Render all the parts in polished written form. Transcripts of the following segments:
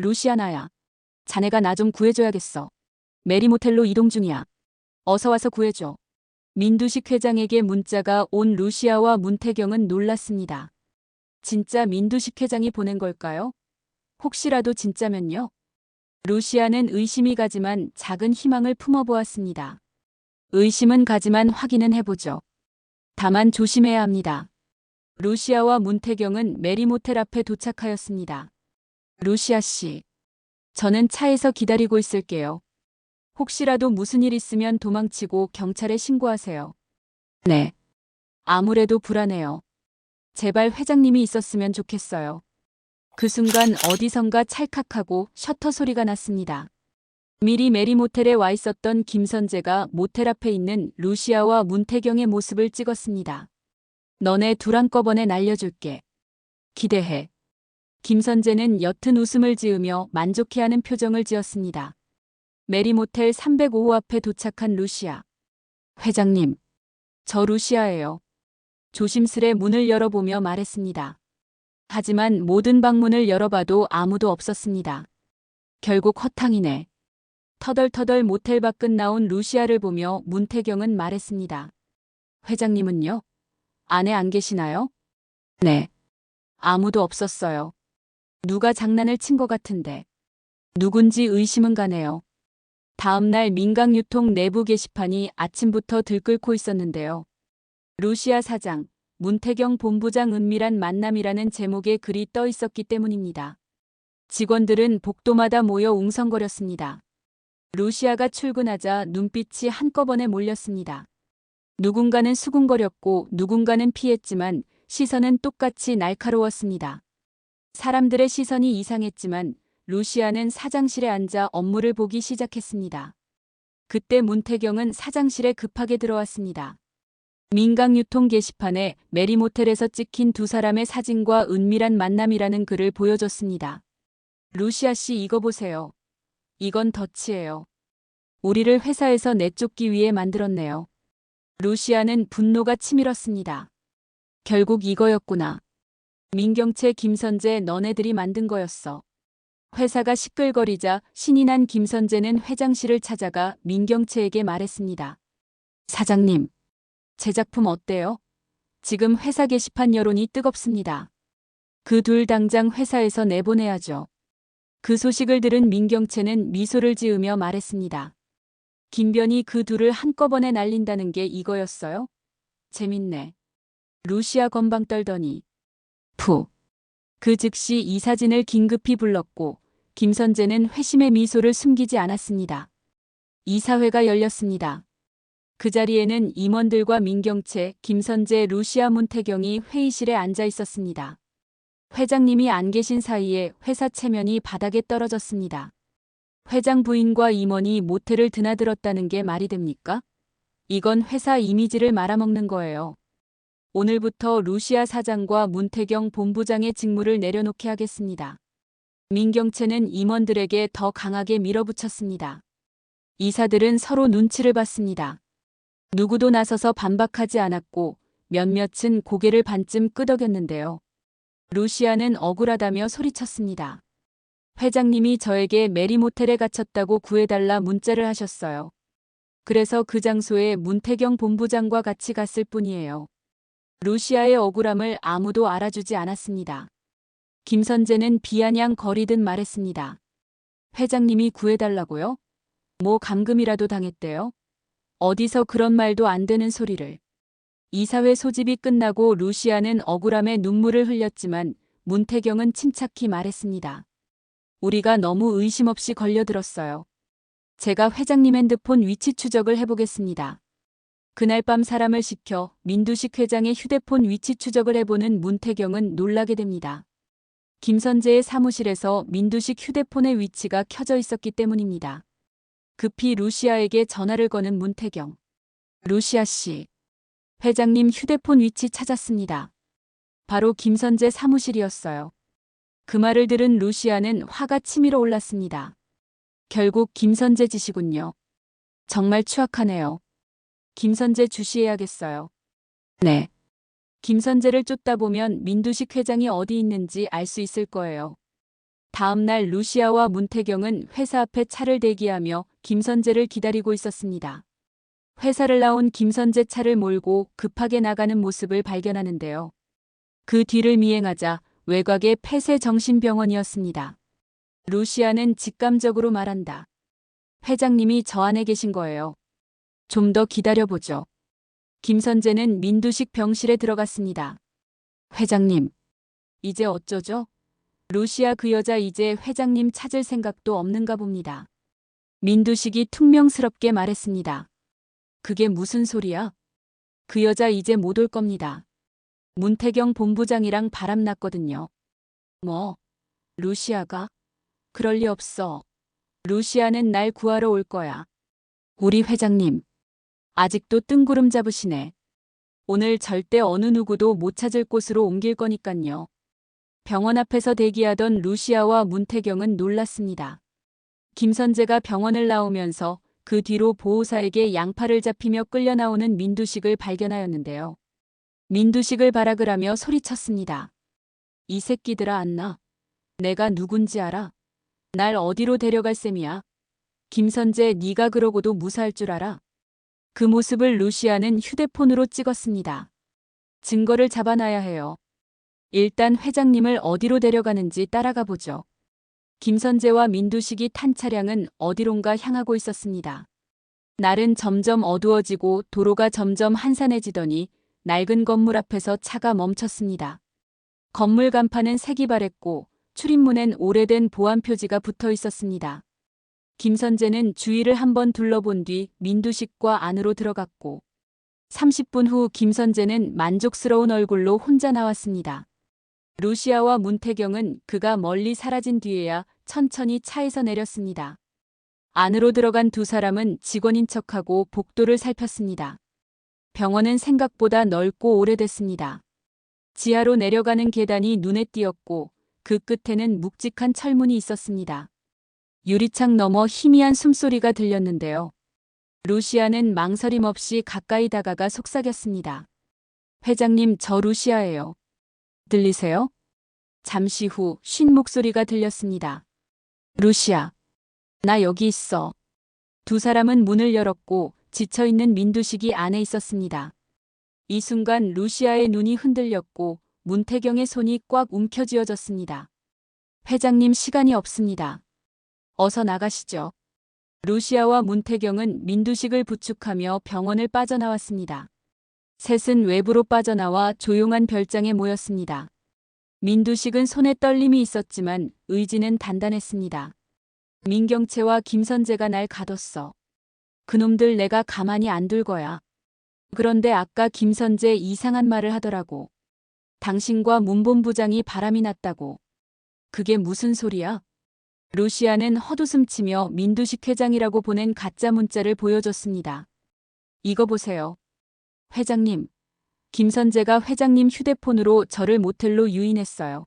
루시아나야. 자네가 나 좀 구해줘야겠어. 메리모텔로 이동 중이야. 어서 와서 구해줘. 민두식 회장에게 문자가 온 루시아와 문태경은 놀랐습니다. 진짜 민두식 회장이 보낸 걸까요? 혹시라도 진짜면요? 루시아는 의심이 가지만 작은 희망을 품어보았습니다. 의심은 가지만 확인은 해보죠. 다만 조심해야 합니다. 루시아와 문태경은 메리모텔 앞에 도착하였습니다. 루시아 씨, 저는 차에서 기다리고 있을게요. 혹시라도 무슨 일 있으면 도망치고 경찰에 신고하세요. 네. 아무래도 불안해요. 제발 회장님이 있었으면 좋겠어요. 그 순간 어디선가 찰칵하고 셔터 소리가 났습니다. 미리 메리 모텔에 와 있었던 김선재가 모텔 앞에 있는 루시아와 문태경의 모습을 찍었습니다. 너네 둘 한꺼번에 날려줄게. 기대해. 김선재는 옅은 웃음을 지으며 만족해하는 표정을 지었습니다. 메리 모텔 305호 앞에 도착한 루시아. 회장님, 저 루시아예요. 조심스레 문을 열어보며 말했습니다. 하지만 모든 방문을 열어봐도 아무도 없었습니다. 결국 허탕이네. 터덜터덜 모텔 밖은 나온 루시아를 보며 문태경은 말했습니다. 회장님은요? 안에 안 계시나요? 네. 아무도 없었어요. 누가 장난을 친 것 같은데. 누군지 의심은 가네요. 다음날 민강유통 내부 게시판이 아침부터 들끓고 있었는데요. 루시아 사장, 문태경 본부장 은밀한 만남이라는 제목의 글이 떠 있었기 때문입니다. 직원들은 복도마다 모여 웅성거렸습니다. 루시아가 출근하자 눈빛이 한꺼번에 몰렸습니다. 누군가는 수군거렸고 누군가는 피했지만 시선은 똑같이 날카로웠습니다. 사람들의 시선이 이상했지만 루시아는 사장실에 앉아 업무를 보기 시작했습니다. 그때 문태경은 사장실에 급하게 들어왔습니다. 민강유통 게시판에 메리모텔에서 찍힌 두 사람의 사진과 은밀한 만남이라는 글을 보여줬습니다. 루시아 씨 이거 보세요. 이건 덫이에요. 우리를 회사에서 내쫓기 위해 만들었네요. 루시아는 분노가 치밀었습니다. 결국 이거였구나. 민경채 김선재 너네들이 만든 거였어. 회사가 시끌거리자 신이 난 김선재는 회장실을 찾아가 민경채에게 말했습니다. 사장님, 제 작품 어때요? 지금 회사 게시판 여론이 뜨겁습니다. 그 둘 당장 회사에서 내보내야죠. 그 소식을 들은 민경채는 미소를 지으며 말했습니다. 김변이 그 둘을 한꺼번에 날린다는 게 이거였어요? 재밌네. 루시아 건방 떨더니. 푸. 그 즉시 이 사진을 긴급히 불렀고 김선재는 회심의 미소를 숨기지 않았습니다. 이사회가 열렸습니다. 그 자리에는 임원들과 민경채, 김선재, 루시아 문태경이 회의실에 앉아 있었습니다. 회장님이 안 계신 사이에 회사 체면이 바닥에 떨어졌습니다. 회장 부인과 임원이 모텔을 드나들었다는 게 말이 됩니까? 이건 회사 이미지를 말아먹는 거예요. 오늘부터 루시아 사장과 문태경 본부장의 직무를 내려놓게 하겠습니다. 민경채는 임원들에게 더 강하게 밀어붙였습니다. 이사들은 서로 눈치를 봤습니다. 누구도 나서서 반박하지 않았고 몇몇은 고개를 반쯤 끄덕였는데요. 루시아는 억울하다며 소리쳤습니다. 회장님이 저에게 메리모텔에 갇혔다고 구해달라 문자를 하셨어요. 그래서 그 장소에 문태경 본부장과 같이 갔을 뿐이에요. 루시아의 억울함을 아무도 알아주지 않았습니다. 김선재는 비아냥거리듯 말했습니다. 회장님이 구해달라고요? 뭐 감금이라도 당했대요? 어디서 그런 말도 안 되는 소리를. 이사회 소집이 끝나고 루시아는 억울함에 눈물을 흘렸지만 문태경은 침착히 말했습니다. 우리가 너무 의심 없이 걸려들었어요. 제가 회장님 핸드폰 위치 추적을 해보겠습니다. 그날 밤 사람을 시켜 민두식 회장의 휴대폰 위치 추적을 해보는 문태경은 놀라게 됩니다. 김선재의 사무실에서 민두식 휴대폰의 위치가 켜져 있었기 때문입니다. 급히 루시아에게 전화를 거는 문태경. 루시아 씨. 회장님 휴대폰 위치 찾았습니다. 바로 김선재 사무실이었어요. 그 말을 들은 루시아는 화가 치밀어 올랐습니다. 결국 김선재 짓이군요. 정말 추악하네요. 김선재 주시해야겠어요. 네. 김선재를 쫓다 보면 민두식 회장이 어디 있는지 알 수 있을 거예요. 다음 날 루시아와 문태경은 회사 앞에 차를 대기하며 김선재를 기다리고 있었습니다. 회사를 나온 김선재 차를 몰고 급하게 나가는 모습을 발견하는데요. 그 뒤를 미행하자 외곽의 폐쇄정신병원이었습니다. 루시아는 직감적으로 말한다. 회장님이 저 안에 계신 거예요. 좀 더 기다려보죠. 김선재는 민두식 병실에 들어갔습니다. 회장님, 이제 어쩌죠? 루시아 그 여자 이제 회장님 찾을 생각도 없는가 봅니다. 민두식이 퉁명스럽게 말했습니다. 그게 무슨 소리야? 그 여자 이제 못 올 겁니다. 문태경 본부장이랑 바람났거든요. 뭐? 루시아가? 그럴 리 없어. 루시아는 날 구하러 올 거야. 우리 회장님. 아직도 뜬구름 잡으시네. 오늘 절대 어느 누구도 못 찾을 곳으로 옮길 거니깐요. 병원 앞에서 대기하던 루시아와 문태경은 놀랐습니다. 김선재가 병원을 나오면서 그 뒤로 보호사에게 양팔을 잡히며 끌려 나오는 민두식을 발견하였는데요. 민두식을 발악을 하며 소리쳤습니다. 이 새끼들아 안나. 내가 누군지 알아? 날 어디로 데려갈 셈이야? 김선재 네가 그러고도 무사할 줄 알아? 그 모습을 루시아는 휴대폰으로 찍었습니다. 증거를 잡아놔야 해요. 일단 회장님을 어디로 데려가는지 따라가 보죠. 김선재와 민두식이 탄 차량은 어디론가 향하고 있었습니다. 날은 점점 어두워지고 도로가 점점 한산해지더니 낡은 건물 앞에서 차가 멈췄습니다. 건물 간판은 색이 바랬고 출입문엔 오래된 보안 표지가 붙어 있었습니다. 김선재는 주위를 한번 둘러본 뒤 민두식과 안으로 들어갔고 30분 후 김선재는 만족스러운 얼굴로 혼자 나왔습니다. 루시아와 문태경은 그가 멀리 사라진 뒤에야 천천히 차에서 내렸습니다. 안으로 들어간 두 사람은 직원인 척하고 복도를 살폈습니다. 병원은 생각보다 넓고 오래됐습니다. 지하로 내려가는 계단이 눈에 띄었고 그 끝에는 묵직한 철문이 있었습니다. 유리창 너머 희미한 숨소리가 들렸는데요. 루시아는 망설임 없이 가까이 다가가 속삭였습니다. 회장님, 저 루시아예요. 들리세요? 잠시 후 쉰 목소리가 들렸습니다. 루시아, 나 여기 있어. 두 사람은 문을 열었고 지쳐있는 민두식이 안에 있었습니다. 이 순간 루시아의 눈이 흔들렸고 문태경의 손이 꽉 움켜쥐어졌습니다. 회장님 시간이 없습니다. 어서 나가시죠. 루시아와 문태경은 민두식을 부축하며 병원을 빠져나왔습니다. 셋은 외부로 빠져나와 조용한 별장에 모였습니다. 민두식은 손에 떨림이 있었지만 의지는 단단했습니다. 민경채와 김선재가 날 가뒀어. 그놈들 내가 가만히 안 둘 거야. 그런데 아까 김선재 이상한 말을 하더라고. 당신과 문본부장이 바람이 났다고. 그게 무슨 소리야? 루시아는 헛웃음치며 민두식 회장이라고 보낸 가짜 문자를 보여줬습니다. 이거 보세요. 회장님. 김선재가 회장님 휴대폰으로 저를 모텔로 유인했어요.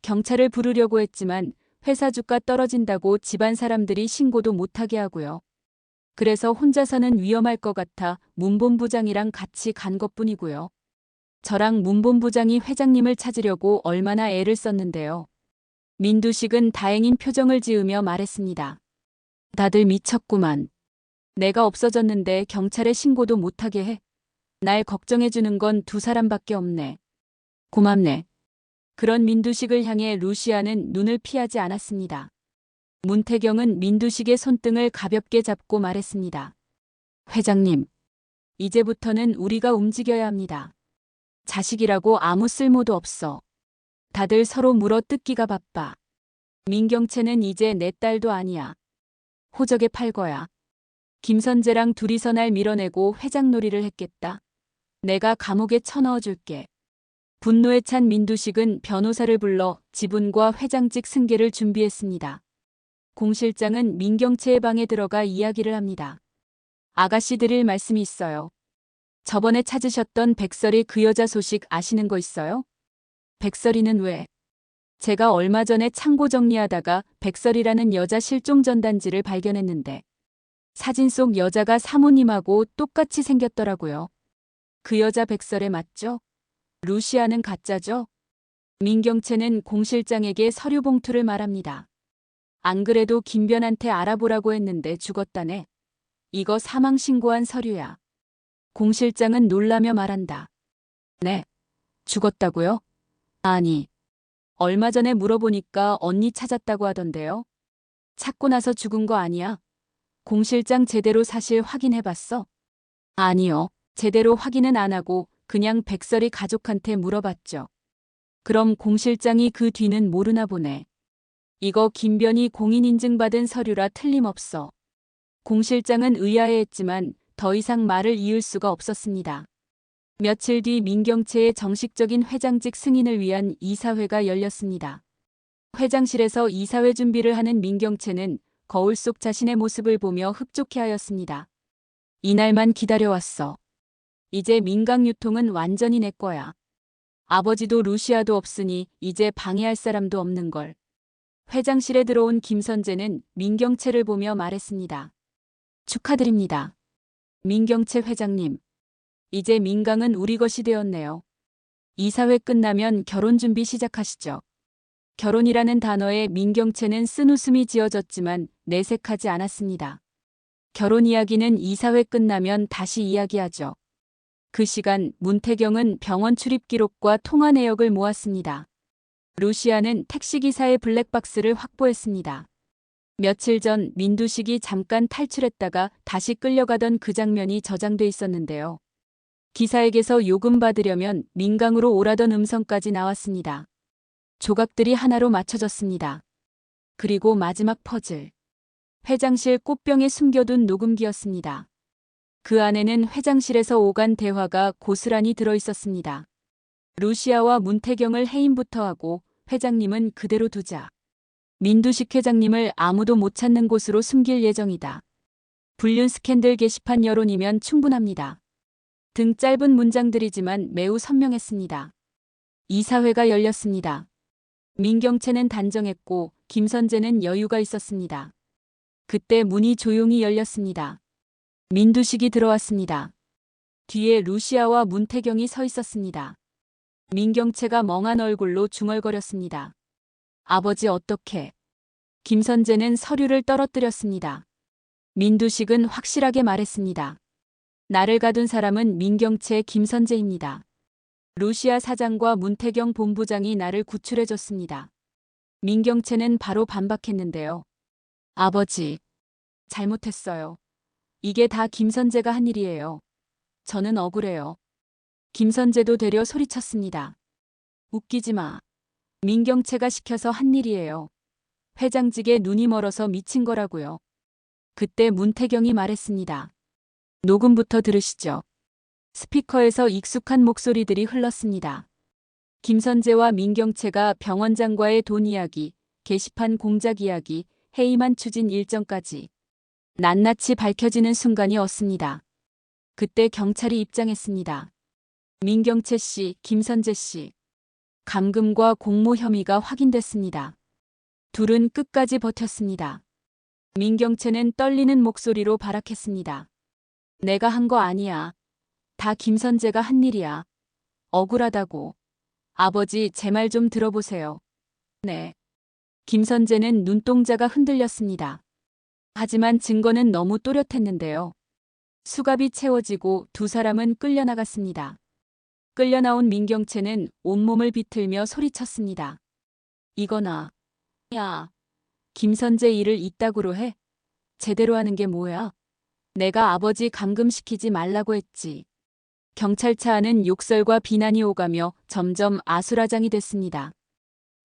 경찰을 부르려고 했지만 회사 주가 떨어진다고 집안 사람들이 신고도 못하게 하고요. 그래서 혼자서는 위험할 것 같아 문본부장이랑 같이 간 것뿐이고요. 저랑 문본부장이 회장님을 찾으려고 얼마나 애를 썼는데요. 민두식은 다행인 표정을 지으며 말했습니다. 다들 미쳤구만. 내가 없어졌는데 경찰에 신고도 못하게 해. 날 걱정해주는 건 두 사람밖에 없네. 고맙네. 그런 민두식을 향해 루시아는 눈을 피하지 않았습니다. 문태경은 민두식의 손등을 가볍게 잡고 말했습니다. 회장님, 이제부터는 우리가 움직여야 합니다. 자식이라고 아무 쓸모도 없어. 다들 서로 물어뜯기가 바빠. 민경채는 이제 내 딸도 아니야. 호적에 팔 거야. 김선재랑 둘이서 날 밀어내고 회장놀이를 했겠다. 내가 감옥에 쳐넣어 줄게. 분노에 찬 민두식은 변호사를 불러 지분과 회장직 승계를 준비했습니다. 공 실장은 민경채의 방에 들어가 이야기를 합니다. 아가씨 드릴 말씀이 있어요. 저번에 찾으셨던 백설이 그 여자 소식 아시는 거 있어요? 백설이는 왜? 제가 얼마 전에 창고 정리하다가 백설이라는 여자 실종 전단지를 발견했는데 사진 속 여자가 사모님하고 똑같이 생겼더라고요. 그 여자 백설에 맞죠? 루시아는 가짜죠? 민경채는 공 실장에게 서류 봉투를 말합니다. 안 그래도 김변한테 알아보라고 했는데 죽었다네. 이거 사망 신고한 서류야. 공 실장은 놀라며 말한다. 네. 죽었다고요? 아니. 얼마 전에 물어보니까 언니 찾았다고 하던데요. 찾고 나서 죽은 거 아니야? 공 실장 제대로 사실 확인해봤어? 아니요. 제대로 확인은 안 하고 그냥 백설이 가족한테 물어봤죠. 그럼 공 실장이 그 뒤는 모르나 보네. 이거 김변이 공인인증받은 서류라 틀림없어. 공 실장은 의아해했지만 더 이상 말을 이을 수가 없었습니다. 며칠 뒤 민경채의 정식적인 회장직 승인을 위한 이사회가 열렸습니다. 회장실에서 이사회 준비를 하는 민경채는 거울 속 자신의 모습을 보며 흡족해하였습니다. 이날만 기다려왔어. 이제 민강 유통은 완전히 내 거야. 아버지도 루시아도 없으니 이제 방해할 사람도 없는 걸. 회장실에 들어온 김선재는 민경채를 보며 말했습니다. 축하드립니다. 민경채 회장님. 이제 민강은 우리 것이 되었네요. 이사회 끝나면 결혼 준비 시작하시죠. 결혼이라는 단어에 민경채는 쓴웃음이 지어졌지만 내색하지 않았습니다. 결혼 이야기는 이사회 끝나면 다시 이야기하죠. 그 시간 문태경은 병원 출입 기록과 통화 내역을 모았습니다. 루시아는 택시기사의 블랙박스를 확보했습니다. 며칠 전 민두식이 잠깐 탈출했다가 다시 끌려가던 그 장면이 저장돼 있었는데요. 기사에게서 요금 받으려면 민강으로 오라던 음성까지 나왔습니다. 조각들이 하나로 맞춰졌습니다. 그리고 마지막 퍼즐. 회장실 꽃병에 숨겨둔 녹음기였습니다. 그 안에는 회장실에서 오간 대화가 고스란히 들어있었습니다. 루시아와 문태경을 해임부터 하고 회장님은 그대로 두자. 민두식 회장님을 아무도 못 찾는 곳으로 숨길 예정이다. 불륜 스캔들 게시판 여론이면 충분합니다. 등 짧은 문장들이지만 매우 선명했습니다. 이사회가 열렸습니다. 민경채는 단정했고 김선재는 여유가 있었습니다. 그때 문이 조용히 열렸습니다. 민두식이 들어왔습니다. 뒤에 루시아와 문태경이 서 있었습니다. 민경채가 멍한 얼굴로 중얼거렸습니다. 아버지 어떻게? 김선재는 서류를 떨어뜨렸습니다. 민두식은 확실하게 말했습니다. 나를 가둔 사람은 민경채 김선재입니다. 루시아 사장과 문태경 본부장이 나를 구출해줬습니다. 민경채는 바로 반박했는데요. 아버지, 잘못했어요. 이게 다 김선재가 한 일이에요. 저는 억울해요. 김선재도 되려 소리쳤습니다. 웃기지 마. 민경채가 시켜서 한 일이에요. 회장직에 눈이 멀어서 미친 거라고요. 그때 문태경이 말했습니다. 녹음부터 들으시죠. 스피커에서 익숙한 목소리들이 흘렀습니다. 김선재와 민경채가 병원장과의 돈 이야기, 게시판 공작 이야기, 해임한 추진 일정까지 낱낱이 밝혀지는 순간이 왔습니다. 그때 경찰이 입장했습니다. 민경채 씨, 김선재 씨. 감금과 공모 혐의가 확인됐습니다. 둘은 끝까지 버텼습니다. 민경채는 떨리는 목소리로 발악했습니다. 내가 한 거 아니야. 다 김선재가 한 일이야. 억울하다고. 아버지 제 말 좀 들어보세요. 네. 김선재는 눈동자가 흔들렸습니다. 하지만 증거는 너무 또렷했는데요. 수갑이 채워지고 두 사람은 끌려나갔습니다. 끌려나온 민경채는 온몸을 비틀며 소리쳤습니다. 이거나. 야. 김선재 일을 이따구로 해? 제대로 하는 게 뭐야? 내가 아버지 감금시키지 말라고 했지. 경찰차 안은 욕설과 비난이 오가며 점점 아수라장이 됐습니다.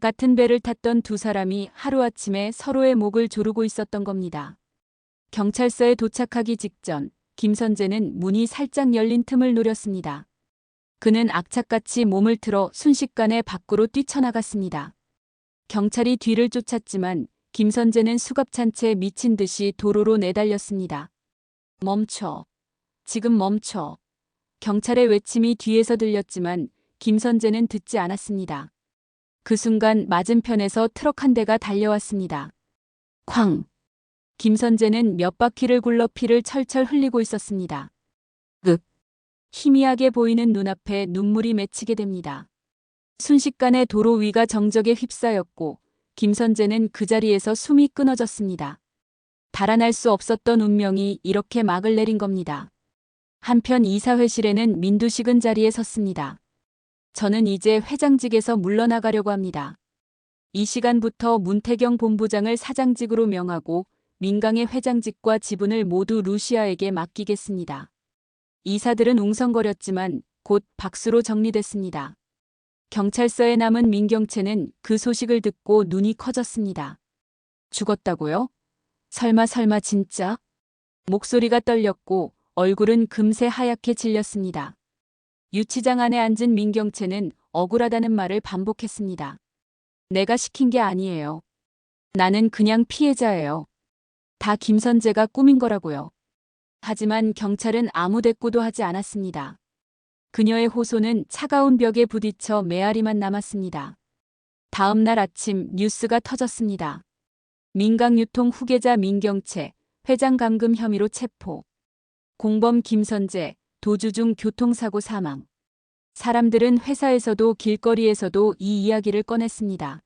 같은 배를 탔던 두 사람이 하루아침에 서로의 목을 조르고 있었던 겁니다. 경찰서에 도착하기 직전 김선재는 문이 살짝 열린 틈을 노렸습니다. 그는 악착같이 몸을 틀어 순식간에 밖으로 뛰쳐나갔습니다. 경찰이 뒤를 쫓았지만 김선재는 수갑찬 채 미친 듯이 도로로 내달렸습니다. 멈춰. 지금 멈춰. 경찰의 외침이 뒤에서 들렸지만 김선재는 듣지 않았습니다. 그 순간 맞은편에서 트럭 한 대가 달려왔습니다. 쾅! 김선재는 몇 바퀴를 굴러 피를 철철 흘리고 있었습니다. 희미하게 보이는 눈앞에 눈물이 맺히게 됩니다. 순식간에 도로 위가 정적에 휩싸였고 김선재는 그 자리에서 숨이 끊어졌습니다. 달아날 수 없었던 운명이 이렇게 막을 내린 겁니다. 한편 이사회실에는 민두식은 자리에 섰습니다. 저는 이제 회장직에서 물러나가려고 합니다. 이 시간부터 문태경 본부장을 사장직으로 명하고 민강의 회장직과 지분을 모두 루시아에게 맡기겠습니다. 이사들은 웅성거렸지만 곧 박수로 정리됐습니다. 경찰서에 남은 민경채는 그 소식을 듣고 눈이 커졌습니다. 죽었다고요? 설마 진짜? 목소리가 떨렸고 얼굴은 금세 하얗게 질렸습니다. 유치장 안에 앉은 민경채는 억울하다는 말을 반복했습니다. 내가 시킨 게 아니에요. 나는 그냥 피해자예요. 다 김선재가 꾸민 거라고요. 하지만 경찰은 아무 대꾸도 하지 않았습니다. 그녀의 호소는 차가운 벽에 부딪혀 메아리만 남았습니다. 다음 날 아침 뉴스가 터졌습니다. 민강유통 후계자 민경채, 회장 감금 혐의로 체포. 공범 김선재, 도주 중 교통사고 사망. 사람들은 회사에서도 길거리에서도 이 이야기를 꺼냈습니다.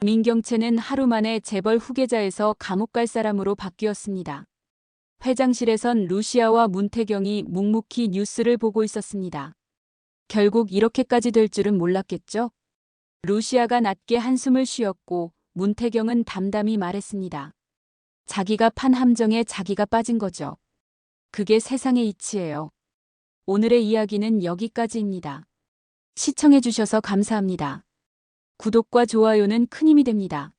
민경채는 하루 만에 재벌 후계자에서 감옥 갈 사람으로 바뀌었습니다. 회장실에선 루시아와 문태경이 묵묵히 뉴스를 보고 있었습니다. 결국 이렇게까지 될 줄은 몰랐겠죠? 루시아가 낮게 한숨을 쉬었고 문태경은 담담히 말했습니다. 자기가 판 함정에 자기가 빠진 거죠. 그게 세상의 이치예요. 오늘의 이야기는 여기까지입니다. 시청해주셔서 감사합니다. 구독과 좋아요는 큰 힘이 됩니다.